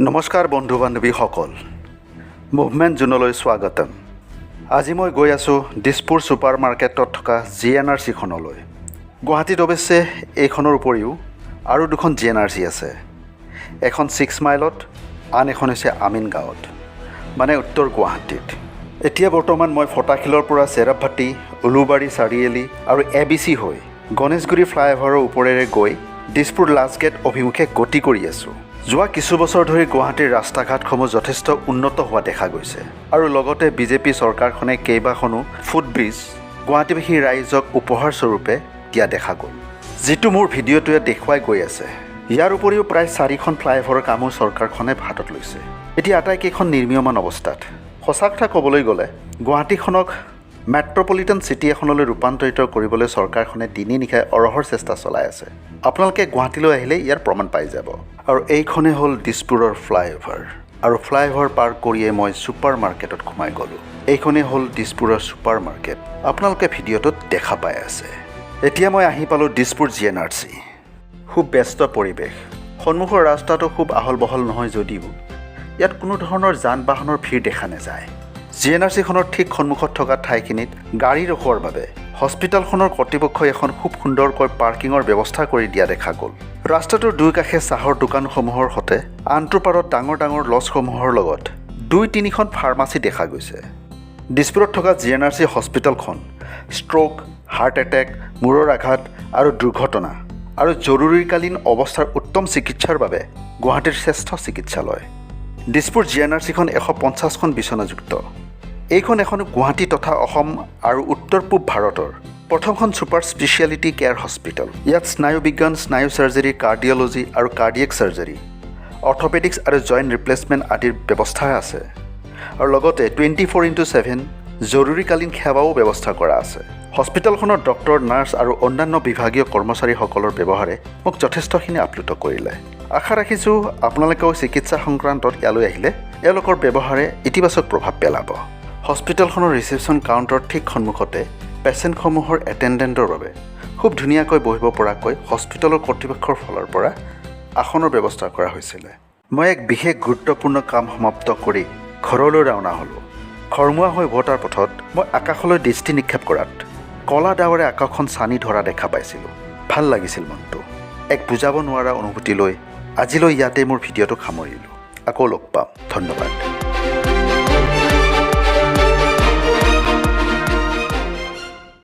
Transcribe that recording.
নমস্কাৰ বন্ধু বান্ধৱীসকল, মুভমেণ্ট জোনলৈ স্বাগতম। আজি মই গৈ আছোঁ দিছপুৰ ছুপাৰ মাৰ্কেটত থকা GNRCখনলৈ। গুৱাহাটীত অৱশ্যে এইখনৰ উপৰিও আৰু দুখন GNRC আছে। এখন 6 মাইলত, আন এখন হৈছে আমিন গাঁৱত, মানে উত্তৰ গুৱাহাটীত। এতিয়া বৰ্তমান মই ফটাশিলৰ পৰা চেৰাপভাটি, উলুবাৰী চাৰিআলি আৰু ABC হৈ গণেশগুৰি ফ্লাইঅভাৰৰ ওপৰেৰে গৈ দিছপুৰ লাষ্ট গেট অভিমুখে গতি কৰি আছোঁ। যোৱা কিছু বছৰ ধৰি গুৱাহাটীৰ ৰাস্তা ঘাটসমূহ যথেষ্ট উন্নত হোৱা দেখা গৈছে আৰু লগতে বিজেপি চৰকাৰখনে কেইবাখনো ফুটব্ৰিজ গুৱাহাটীবাসী ৰাইজক উপহাৰ স্বৰূপে দিয়া দেখা গ'ল, যিটো মোৰ ভিডিঅ'টোৱে দেখুৱাই গৈ আছে। ইয়াৰ উপৰিও প্ৰায় 4খন ফ্লাইঅভাৰৰ কামো চৰকাৰখনে হাতত লৈছে। এতিয়া আটাইকেইখন নিৰ্মীয়মান অৱস্থাত। সঁচা কথা ক'বলৈ গ'লে গুৱাহাটীখনক মেট্ৰপলিটান চিটি এখনলৈ ৰূপান্তৰিত কৰিবলৈ চৰকাৰখনে দিনে নিশাই অৰহৰ চেষ্টা চলাই আছে। আপোনালোকে গুৱাহাটীলৈ আহিলে ইয়াৰ প্ৰমাণ পাই যাব। আৰু এইখনেই হ'ল দিছপুৰৰ ফ্লাইঅভাৰ, আৰু ফ্লাইঅভাৰ পাৰ কৰিয়ে মই ছুপাৰ মাৰ্কেটত সোমাই গ'লোঁ। এইখনেই হ'ল দিছপুৰৰ ছুপাৰ মাৰ্কেট, আপোনালোকে ভিডিঅ'টোত দেখা পাই আছে। এতিয়া মই আহি পালোঁ দিছপুৰ GNRC। খুব ব্যস্ত পৰিৱেশ। সন্মুখৰ ৰাস্তাটো খুব আহল বহল নহয় যদিও ইয়াত কোনো ধৰণৰ যান বাহনৰ ভিৰ দেখা নাযায়। GNRCখনৰ ঠিক সন্মুখত থকা ঠাইখিনিত গাড়ী ৰখোৱাৰ বাবে হস্পিটেলখনৰ কৰ্তৃপক্ষই এখন খুব সুন্দৰকৈ পাৰ্কিঙৰ ব্যৱস্থা কৰি দিয়া দেখা গ'ল। ৰাস্তাটোৰ দুই কাষে চাহৰ দোকানসমূহৰ সৈতে আনটোৰ পাৰত ডাঙৰ ডাঙৰ লজসমূহৰ লগত 2-3খন ফাৰ্মাচী দেখা গৈছে। দিছপুৰত থকা GNRC হস্পিটেলখন ষ্ট্ৰোক, হাৰ্ট এটেক, মূৰৰ আঘাত আৰু দুৰ্ঘটনা আৰু জৰুৰীকালীন অৱস্থাৰ উত্তম চিকিৎসাৰ বাবে গুৱাহাটীৰ শ্ৰেষ্ঠ চিকিৎসালয়। দিছপুৰ GNRCখন 150খন বিচনাযুক্ত। এইখন এখন গুৱাহাটী তথা অসম আৰু উত্তৰ পূব ভাৰতৰ প্ৰথমখন ছুপাৰ স্পেচিয়েলিটি কেয়াৰ হস্পিটেল। ইয়াত স্নায়ু বিজ্ঞান, স্নায়ু চাৰ্জাৰী, কাৰ্ডিঅ'লজি আৰু কাৰ্ডিয়েক চাৰ্জাৰী, অৰ্থপেডিক্স আৰু জইণ্ট ৰিপ্লেচমেণ্ট আদিৰ ব্যৱস্থা আছে। আৰু লগতে 24x7 জৰুৰীকালীন সেৱাও ব্যৱস্থা কৰা আছে। হস্পিটেলখনৰ ডক্টৰ, নাৰ্ছ আৰু অন্যান্য বিভাগীয় কৰ্মচাৰীসকলৰ ব্যৱহাৰে মোক যথেষ্টখিনি আপ্লুত কৰিলে। আশা ৰাখিছোঁ আপোনালোকেও চিকিৎসা সংক্ৰান্তত ইয়ালৈ আহিলে এওঁলোকৰ ব্যৱহাৰে ইতিবাচক প্ৰভাৱ পেলাব। হস্পিটেলখনৰ ৰিচেপশ্যন কাউণ্টাৰৰ ঠিক সন্মুখতে পেচেণ্টসমূহৰ এটেণ্ডেণ্টৰ বাবে খুব ধুনীয়াকৈ বহিব পৰাকৈ হস্পিটেলৰ কৰ্তৃপক্ষৰ ফালৰ পৰা আসনৰ ব্যৱস্থা কৰা হৈছিলে। মই এক বিশেষ গুৰুত্বপূৰ্ণ কাম সমাপ্ত কৰি ঘৰলৈ ৰাওনা হ'লোঁ। ঘৰমুৱা হৈ উভতাৰ পথত মই আকাশলৈ দৃষ্টি নিক্ষেপ কৰাত কলা ডাৱৰে আকাশখন ছানি ধৰা দেখা পাইছিলোঁ। ভাল লাগিছিল মনটো। এক বুজাব নোৱাৰা অনুভূতি লৈ আজিলৈ ইয়াতে মোৰ ভিডিঅ'টো সামৰিলোঁ। আকৌ লগ পাম। ধন্যবাদ।